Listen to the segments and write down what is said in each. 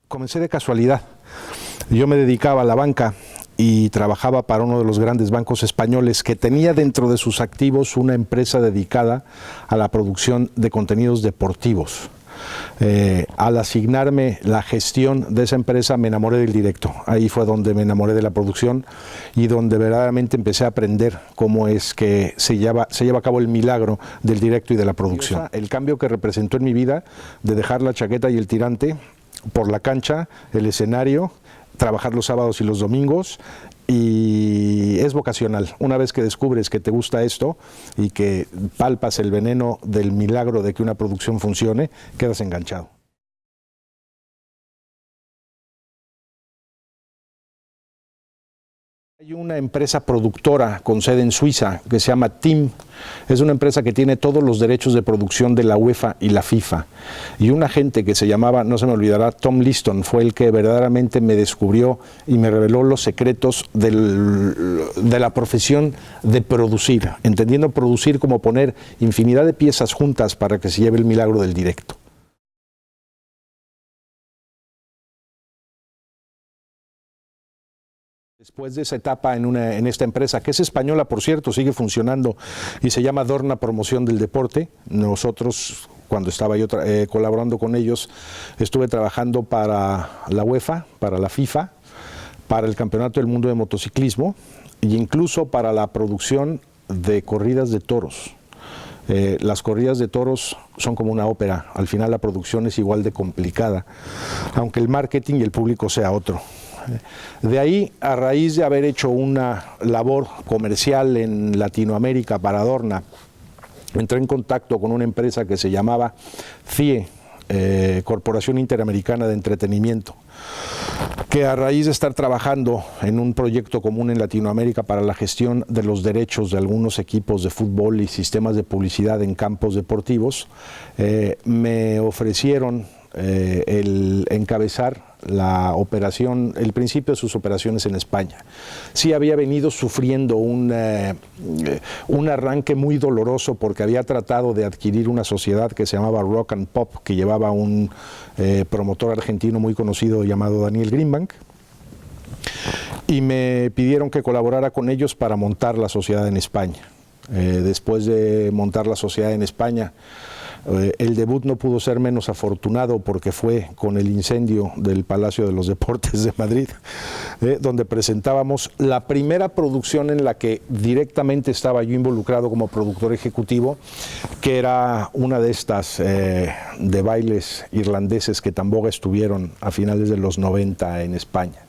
Comencé de casualidad. Yo me dedicaba a la banca y trabajaba para uno de los grandes bancos españoles que tenía dentro de sus activos una empresa dedicada a la producción de contenidos deportivos. Al asignarme la gestión de esa empresa me enamoré del directo. Ahí fue donde me enamoré de la producción y donde verdaderamente empecé a aprender cómo es que se lleva a cabo el milagro del directo y de la producción. El cambio que representó en mi vida de dejar la chaqueta y el tirante por la cancha, el escenario, trabajar los sábados y los domingos, y es vocacional. Una vez que descubres que te gusta esto y que palpas el veneno del milagro de que una producción funcione, quedas enganchado. Hay una empresa productora con sede en Suiza que se llama TIM. Es una empresa que tiene todos los derechos de producción de la UEFA y la FIFA. Y un agente que se llamaba, no se me olvidará, Tom Liston, fue el que verdaderamente me descubrió y me reveló los secretos de la profesión de producir, entendiendo producir como poner infinidad de piezas juntas para que se lleve el milagro del directo. Después de esa etapa en esta empresa, que es española, por cierto, sigue funcionando y se llama Dorna Promoción del Deporte. Nosotros, cuando estaba yo colaborando con ellos, estuve trabajando para la UEFA, para la FIFA, para el Campeonato del Mundo de Motociclismo e incluso para la producción de corridas de toros. Las corridas de toros son como una ópera, al final la producción es igual de complicada, aunque el marketing y el público sea otro. De ahí, a raíz de haber hecho una labor comercial en Latinoamérica para Dorna, entré en contacto con una empresa que se llamaba CIE, Corporación Interamericana de Entretenimiento, que a raíz de estar trabajando en un proyecto común en Latinoamérica para la gestión de los derechos de algunos equipos de fútbol y sistemas de publicidad en campos deportivos, me ofrecieron el encabezar la operación, el principio de sus operaciones en España. Sí había venido sufriendo un arranque muy doloroso porque había tratado de adquirir una sociedad que se llamaba Rock and Pop, que llevaba un promotor argentino muy conocido llamado Daniel Greenbank, y me pidieron que colaborara con ellos para montar la sociedad en España. Después de montar la sociedad en España, el debut no pudo ser menos afortunado porque fue con el incendio del Palacio de los Deportes de Madrid, donde presentábamos la primera producción en la que directamente estaba yo involucrado como productor ejecutivo, que era una de estas de bailes irlandeses que tan boga estuvieron a finales de los 90 en España.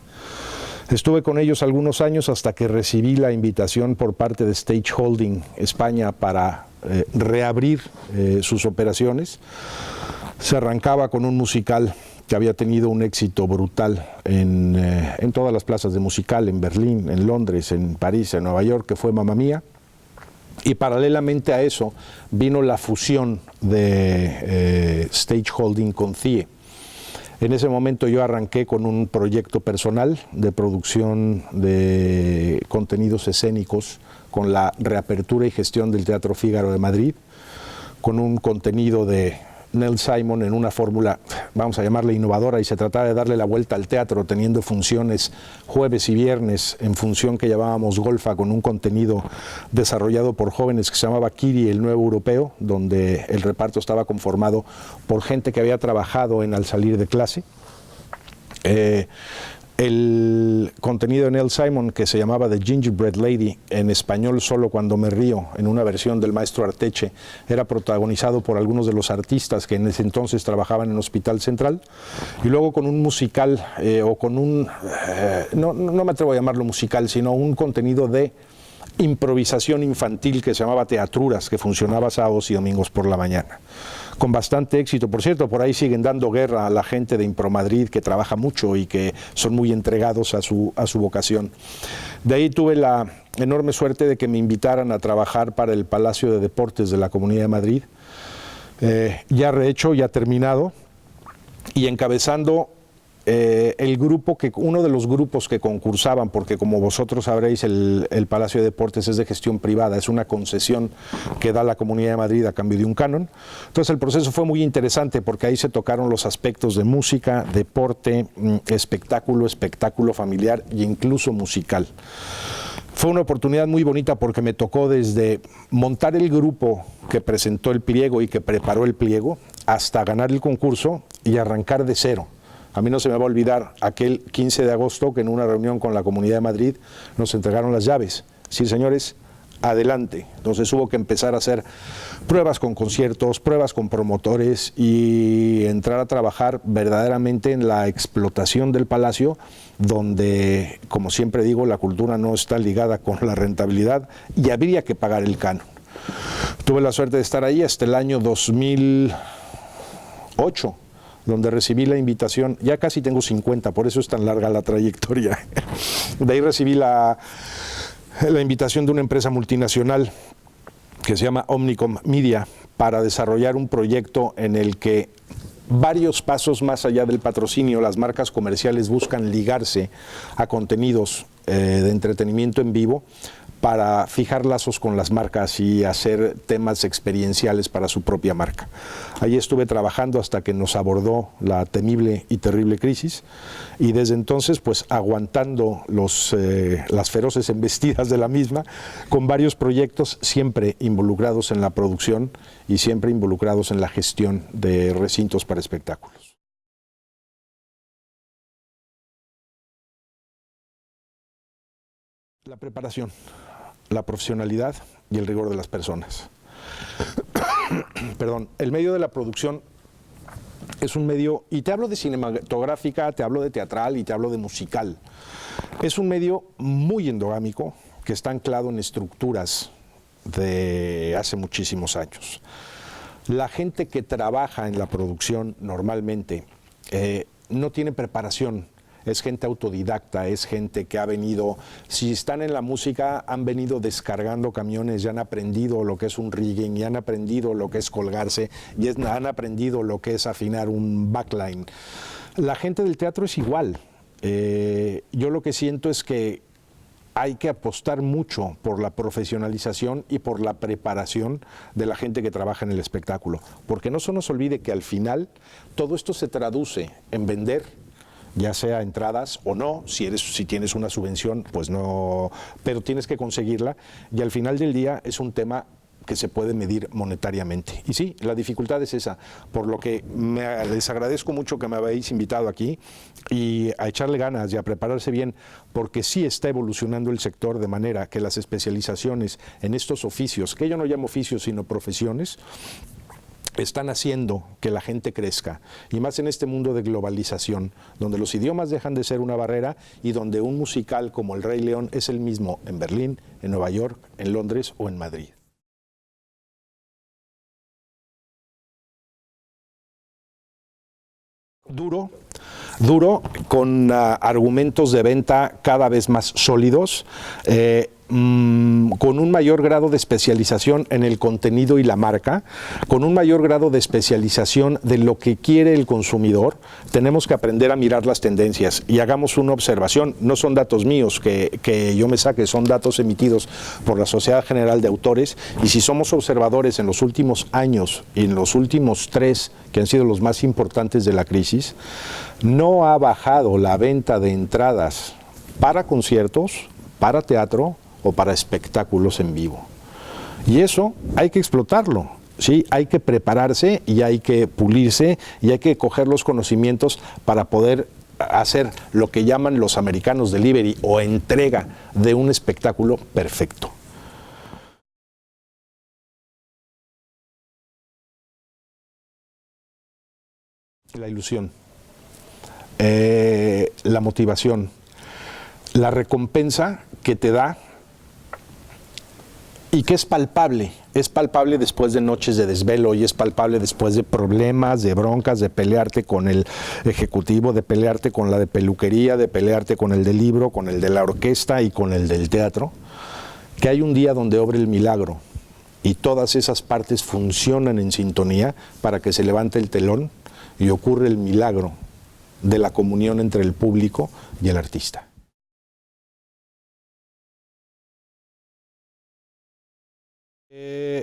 Estuve con ellos algunos años hasta que recibí la invitación por parte de Stage Holding España para reabrir sus operaciones. Se arrancaba con un musical que había tenido un éxito brutal en todas las plazas de musical, en Berlín, en Londres, en París, en Nueva York, que fue Mamma Mía. Y paralelamente a eso vino la fusión de Stage Holding con CIE. En ese momento yo arranqué con un proyecto personal de producción de contenidos escénicos con la reapertura y gestión del Teatro Fígaro de Madrid, con un contenido de Neil Simon en una fórmula, vamos a llamarle innovadora, y se trataba de darle la vuelta al teatro teniendo funciones jueves y viernes en función que llamábamos Golfa, con un contenido desarrollado por jóvenes que se llamaba Kiri, el nuevo europeo, donde el reparto estaba conformado por gente que había trabajado en Al salir de clase. el contenido de Neil Simon que se llamaba The Gingerbread Lady, en español Solo cuando me río, en una versión del maestro Arteche, era protagonizado por algunos de los artistas que en ese entonces trabajaban en Hospital Central, y luego con un musical, o con un, no me atrevo a llamarlo musical, sino un contenido de improvisación infantil que se llamaba Teatruras, que funcionaba sábados y domingos por la mañana, con bastante éxito. Por cierto, por ahí siguen dando guerra a la gente de Impromadrid, que trabaja mucho y que son muy entregados a su vocación. De ahí tuve la enorme suerte de que me invitaran a trabajar para el Palacio de Deportes de la Comunidad de Madrid, ya rehecho, ya terminado, y encabezando uno de los grupos que concursaban, porque como vosotros sabréis, el Palacio de Deportes es de gestión privada, es una concesión que da la Comunidad de Madrid a cambio de un canon. Entonces el proceso fue muy interesante porque ahí se tocaron los aspectos de música, deporte, espectáculo familiar e incluso musical. Fue una oportunidad muy bonita porque me tocó desde montar el grupo que presentó el pliego y que preparó el pliego hasta ganar el concurso y arrancar de cero. A mí no se me va a olvidar aquel 15 de agosto que en una reunión con la Comunidad de Madrid nos entregaron las llaves. Sí, señores, adelante. Entonces hubo que empezar a hacer pruebas con conciertos, pruebas con promotores y entrar a trabajar verdaderamente en la explotación del palacio, donde, como siempre digo, la cultura no está ligada con la rentabilidad y habría que pagar el canon. Tuve la suerte de estar ahí hasta el año 2008. Donde recibí la invitación, ya casi tengo 50, por eso es tan larga la trayectoria. De ahí recibí la invitación de una empresa multinacional que se llama Omnicom Media para desarrollar un proyecto en el que varios pasos más allá del patrocinio, las marcas comerciales buscan ligarse a contenidos de entretenimiento en vivo para fijar lazos con las marcas y hacer temas experienciales para su propia marca. Allí estuve trabajando hasta que nos abordó la temible y terrible crisis, y desde entonces pues aguantando las feroces embestidas de la misma, con varios proyectos siempre involucrados en la producción y siempre involucrados en la gestión de recintos para espectáculos. La preparación, la profesionalidad y el rigor de las personas. Perdón, el medio de la producción es un medio, y te hablo de cinematográfica, te hablo de teatral y te hablo de musical. Es un medio muy endogámico que está anclado en estructuras de hace muchísimos años. La gente que trabaja en la producción normalmente no tiene preparación. Es gente autodidacta, es gente que ha venido, si están en la música, han venido descargando camiones, ya han aprendido lo que es un rigging, ya han aprendido lo que es colgarse, y han aprendido lo que es afinar un backline. La gente del teatro es igual. Yo lo que siento es que hay que apostar mucho por la profesionalización y por la preparación de la gente que trabaja en el espectáculo, porque no se nos olvide que al final todo esto se traduce en vender, ya sea entradas o no, si tienes una subvención, pues no, pero tienes que conseguirla, y al final del día es un tema que se puede medir monetariamente. Y sí, la dificultad es esa, por lo que les agradezco mucho que me habéis invitado aquí y a echarle ganas y a prepararse bien, porque sí está evolucionando el sector de manera que las especializaciones en estos oficios, que yo no llamo oficios sino profesiones, están haciendo que la gente crezca, y más en este mundo de globalización, donde los idiomas dejan de ser una barrera y donde un musical como El Rey León es el mismo en Berlín, en Nueva York, en Londres o en Madrid. Duro, con argumentos de venta cada vez más sólidos, con un mayor grado de especialización en el contenido y la marca, con un mayor grado de especialización de lo que quiere el consumidor. Tenemos que aprender a mirar las tendencias y hagamos una observación. No son datos míos que yo me saque, son datos emitidos por la Sociedad General de Autores, y si somos observadores en los últimos años y en los últimos 3, que han sido los más importantes de la crisis, no ha bajado la venta de entradas para conciertos, para teatro o para espectáculos en vivo. Y eso hay que explotarlo, ¿sí? Hay que prepararse y hay que pulirse y hay que coger los conocimientos para poder hacer lo que llaman los americanos delivery o entrega de un espectáculo perfecto. La ilusión, la motivación, la recompensa que te da y que es palpable después de noches de desvelo y es palpable después de problemas, de broncas, de pelearte con el ejecutivo, de pelearte con la de peluquería, de pelearte con el del libro, con el de la orquesta y con el del teatro, que hay un día donde obre el milagro y todas esas partes funcionan en sintonía para que se levante el telón y ocurre el milagro de la comunión entre el público y el artista.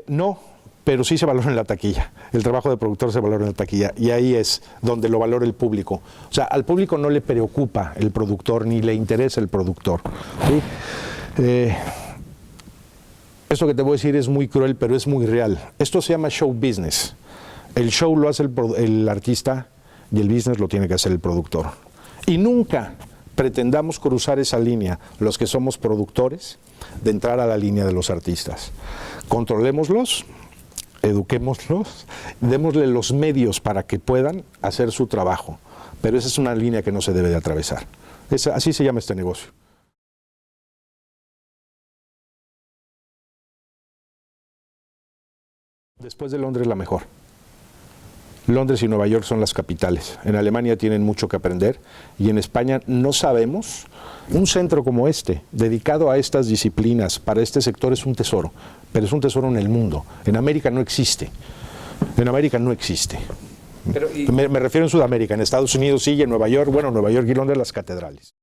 No, pero sí se valora en la taquilla. El trabajo de productor se valora en la taquilla y ahí es donde lo valora el público. O sea, al público no le preocupa el productor ni le interesa el productor, ¿sí? Esto que te voy a decir es muy cruel, pero es muy real. Esto se llama show business. El show lo hace el artista y el business lo tiene que hacer el productor. Y nunca pretendamos cruzar esa línea, los que somos productores, de entrar a la línea de los artistas. Controlémoslos, eduquémoslos, démosle los medios para que puedan hacer su trabajo. Pero esa es una línea que no se debe de atravesar. Así se llama este negocio. Después de Londres, la mejor. Londres y Nueva York son las capitales. En Alemania tienen mucho que aprender y en España no sabemos. Un centro como este, dedicado a estas disciplinas, para este sector es un tesoro, pero es un tesoro en el mundo. En América no existe. En América no existe. Pero, me refiero en Sudamérica, en Estados Unidos sí, y en Nueva York, bueno, Nueva York y Londres las catedrales.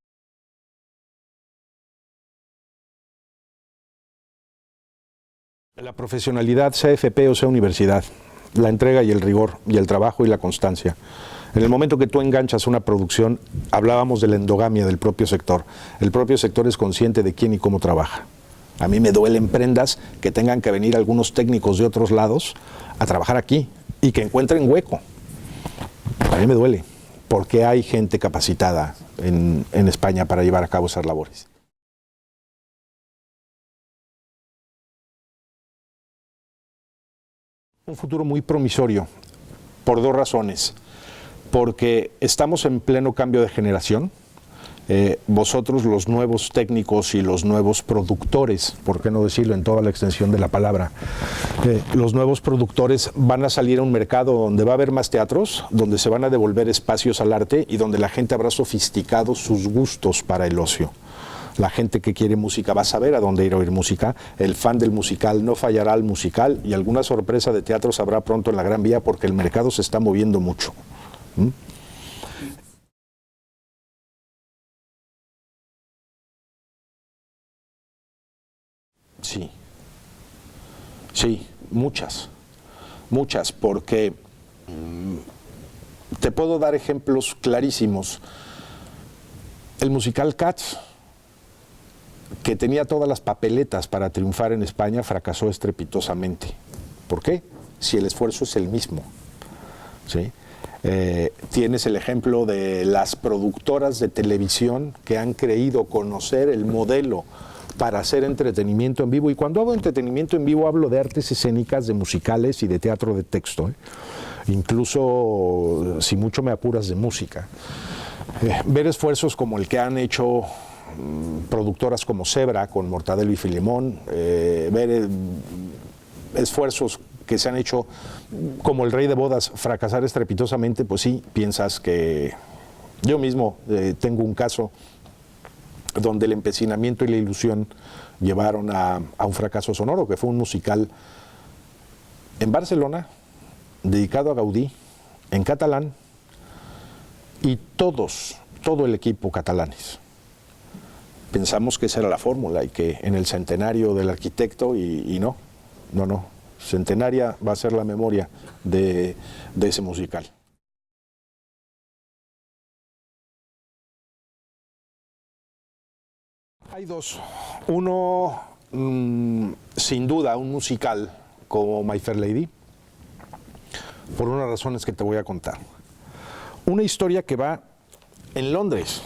La profesionalidad, sea FP o sea universidad, la entrega y el rigor y el trabajo y la constancia. En el momento que tú enganchas una producción, hablábamos de la endogamia del propio sector. El propio sector es consciente de quién y cómo trabaja. A mí me duelen prendas que tengan que venir algunos técnicos de otros lados a trabajar aquí y que encuentren hueco. A mí me duele, porque hay gente capacitada en España para llevar a cabo esas labores. Un futuro muy promisorio, por dos razones. Porque estamos en pleno cambio de generación. Vosotros, los nuevos técnicos y los nuevos productores, por qué no decirlo en toda la extensión de la palabra, los nuevos productores van a salir a un mercado donde va a haber más teatros, donde se van a devolver espacios al arte y donde la gente habrá sofisticado sus gustos para el ocio. La gente que quiere música va a saber a dónde ir a oír música, el fan del musical no fallará al musical y alguna sorpresa de teatros habrá pronto en la Gran Vía porque el mercado se está moviendo mucho. ¿Mm? Sí, sí, muchas, porque te puedo dar ejemplos clarísimos. El musical Cats, que tenía todas las papeletas para triunfar en España, fracasó estrepitosamente. ¿Por qué? Si el esfuerzo es el mismo. ¿Sí? Tienes el ejemplo de las productoras de televisión que han creído conocer el modelo para hacer entretenimiento en vivo. Y cuando hablo de entretenimiento en vivo hablo de artes escénicas, de musicales y de teatro de texto. Incluso, si mucho me apuras, de música. Ver esfuerzos como el que han hecho productoras como Zebra con Mortadelo y Filemón, ver esfuerzos que se han hecho como El Rey de Bodas fracasar estrepitosamente, pues sí, piensas que... Yo mismo tengo un caso donde el empecinamiento y la ilusión llevaron a un fracaso sonoro, que fue un musical en Barcelona, dedicado a Gaudí, en catalán, y todo el equipo catalanes. Pensamos que esa era la fórmula y que en el centenario del arquitecto, y no. Centenaria va a ser la memoria de ese musical. Hay dos. Uno, sin duda, un musical como My Fair Lady, por unas razones que te voy a contar. Una historia que va en Londres,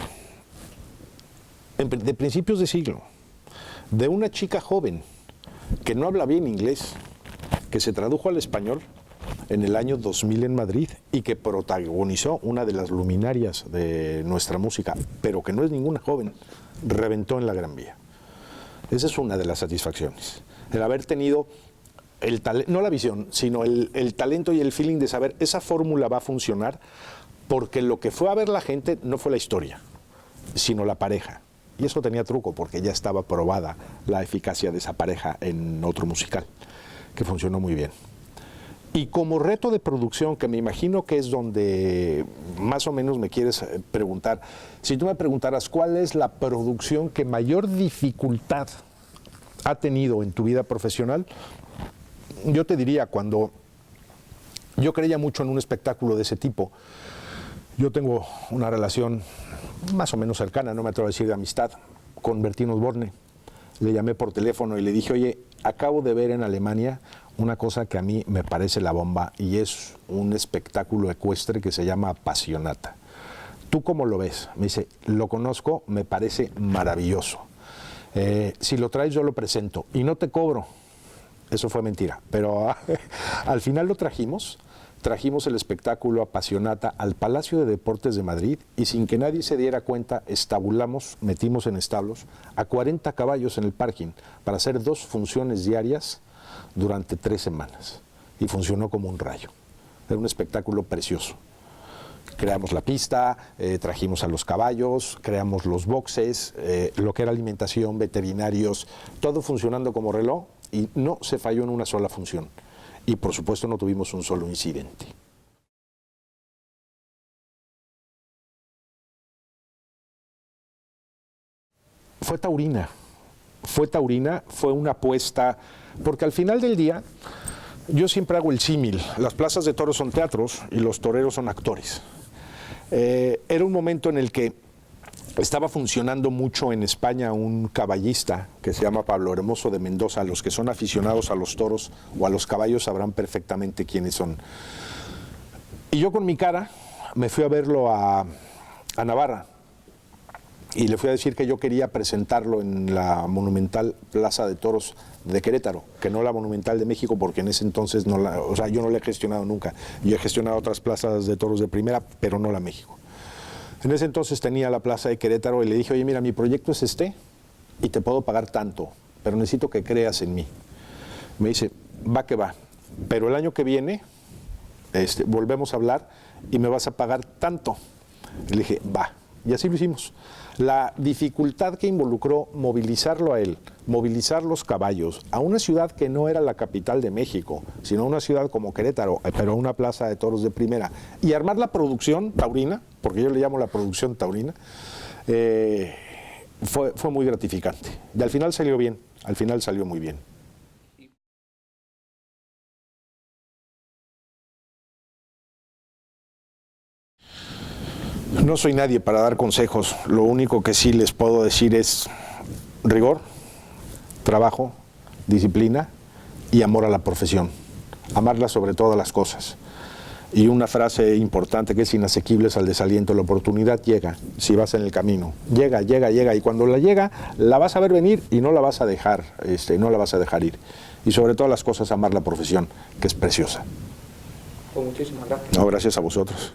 de principios de siglo, de una chica joven que no habla bien inglés, que se tradujo al español en el año 2000 en Madrid y que protagonizó una de las luminarias de nuestra música, pero que no es ninguna joven, reventó en la Gran Vía. Esa es una de las satisfacciones, el haber tenido el talento, no la visión, sino el talento y el feeling de saber esa fórmula va a funcionar, porque lo que fue a ver la gente no fue la historia, sino la pareja. Y eso tenía truco, porque ya estaba probada la eficacia de esa pareja en otro musical, que funcionó muy bien. Y como reto de producción, que me imagino que es donde más o menos me quieres preguntar, si tú me preguntaras cuál es la producción que mayor dificultad ha tenido en tu vida profesional, yo te diría, cuando yo creía mucho en un espectáculo de ese tipo, yo tengo una relación más o menos cercana, no me atrevo a decir de amistad, con Bertín Osborne. Le llamé por teléfono y le dije, oye, acabo de ver en Alemania una cosa que a mí me parece la bomba, y es un espectáculo ecuestre que se llama Passionata. ¿Tú cómo lo ves? Me dice, lo conozco, me parece maravilloso. Si lo traes yo lo presento y no te cobro. Eso fue mentira, pero al final lo trajimos el espectáculo Passionata al Palacio de Deportes de Madrid, y sin que nadie se diera cuenta, metimos en establos a 40 caballos en el parking para hacer 2 funciones diarias durante 3 semanas, y funcionó como un rayo. Era un espectáculo precioso. Creamos la pista, trajimos a los caballos, creamos los boxes, lo que era alimentación, veterinarios, todo funcionando como reloj, y no se falló en una sola función. Y por supuesto no tuvimos un solo incidente. Fue taurina, fue una apuesta, porque al final del día yo siempre hago el símil, las plazas de toros son teatros y los toreros son actores. Era un momento en el que estaba funcionando mucho en España un caballista que se llama Pablo Hermoso de Mendoza. Los que son aficionados a los toros o a los caballos sabrán perfectamente quiénes son. Y yo con mi cara me fui a verlo a Navarra y le fui a decir que yo quería presentarlo en la monumental Plaza de Toros de Querétaro, que no la Monumental de México, porque en ese entonces yo no la he gestionado nunca. Yo he gestionado otras plazas de toros de primera, pero no la México. En ese entonces tenía la Plaza de Querétaro y le dije, oye, mira, mi proyecto es este y te puedo pagar tanto, pero necesito que creas en mí. Me dice, va que va, pero el año que viene volvemos a hablar y me vas a pagar tanto. Y le dije, va, y así lo hicimos. La dificultad que involucró movilizarlo a él, movilizar los caballos a una ciudad que no era la capital de México, sino una ciudad como Querétaro, pero una plaza de toros de primera, y armar la producción taurina, porque yo le llamo la producción taurina, fue muy gratificante. Y al final salió bien, al final salió muy bien. No soy nadie para dar consejos, lo único que sí les puedo decir es rigor, trabajo, disciplina y amor a la profesión, amarla sobre todas las cosas. Y una frase importante que es inasequible es al desaliento, la oportunidad llega si vas en el camino, llega, y cuando la llega la vas a ver venir y no la vas a dejar, no la vas a dejar ir. Y sobre todas las cosas amar la profesión, que es preciosa. Pues muchísimas gracias. No, gracias a vosotros.